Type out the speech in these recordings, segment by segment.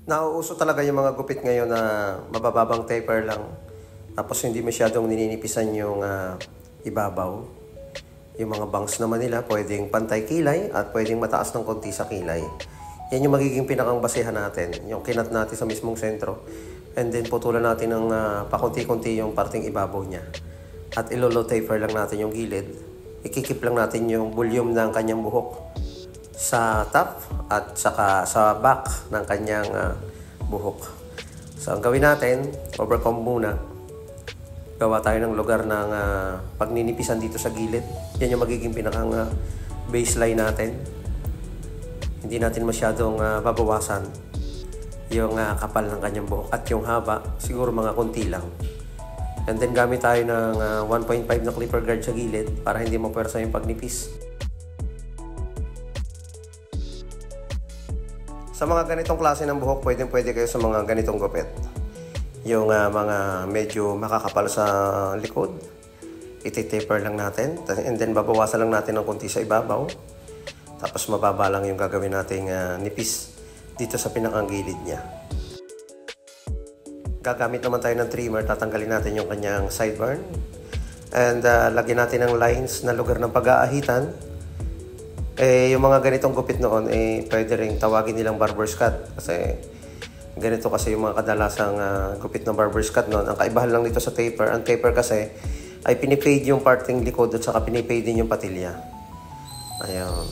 Nauuso talaga yung mga gupit ngayon na mabababang taper lang. Tapos hindi masyadong nininipisan yung ibabaw. Yung mga bangs naman nila pwedeng pantay kilay at pwedeng mataas ng konti sa kilay. Yan yung magiging pinakang basehan natin. Yung kinat natin sa mismong sentro. And then putulan natin ng pakunti-kunti yung parting ibabaw niya. At ilolo taper lang natin yung gilid. Ikikip lang natin yung volume ng kanyang buhok sa top at saka sa back ng kanyang buhok. So ang gawin natin, overcomb muna. Gawa tayo ng lugar ng pagninipisan dito sa gilid. Yan yung magiging pinakang baseline natin. Hindi natin masyadong babawasan yung kapal ng kanyang buhok at yung haba, siguro mga konti lang. And then gamit tayo ng 1.5 na clipper guard sa gilid para hindi mapuwersa yung pagnipis. Sa mga ganitong klase ng buhok, pwede kayo sa mga ganitong gupit. Yung mga medyo makakapal sa likod, iti-taper lang natin. And then babawasan lang natin ng konti sa ibabaw. Tapos mababa lang yung gagawin nating nipis dito sa pinakang gilid niya. Gagamit naman tayo ng trimmer, tatanggalin natin yung kanyang sideburn. And lagyan natin ng lines na lugar ng pag-aahitan. Yung mga ganitong gupit noon, pwede rin tawagin nilang barber's cut. Kasi ganito kasi yung mga kadalasang gupit ng barber's cut noon. Ang kaibahan lang dito sa taper, ang taper kasi ay pinipade yung parting likod at saka pinipade din yung patilya. Ayun.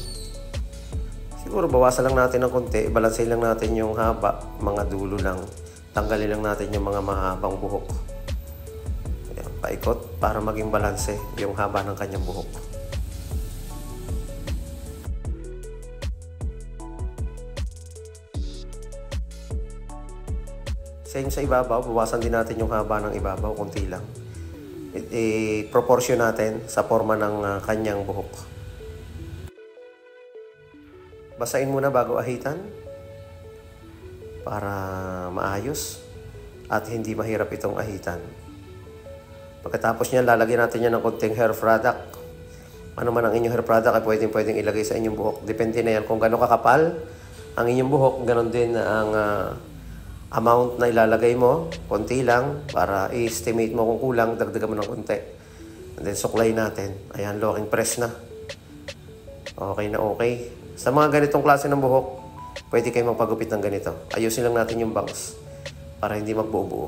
Siguro bawasan lang natin ng konti, ibalanse lang natin yung haba, mga dulo lang. Tanggalin lang natin yung mga mahabang buhok. Ayan, paikot para maging balanse yung haba ng kanyang buhok. Same sa ibabaw, bawasan din natin yung haba ng ibabaw, konti lang. I-proportion natin sa forma ng kanyang buhok. Basahin muna bago ahitan para maayos at hindi mahirap itong ahitan. Pagkatapos niyan, lalagyan natin yan ng konting hair product. Ano man ang inyong hair product ay pwedeng ilagay sa inyong buhok. Depende na yan kung gaano kakapal ang inyong buhok, ganon din ang amount na ilalagay mo, konti lang, para i-estimate mo kung kulang, dagdagan mo ng konti. And then suklay natin. Ayan, locking press na. Okay na okay. Sa mga ganitong klase ng buhok, pwede kayo magpagupit ng ganito. Ayusin lang natin yung bangs para hindi magbuo-buo.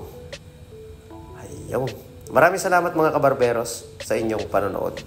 Ayaw. Maraming salamat mga kabarberos sa inyong panonood.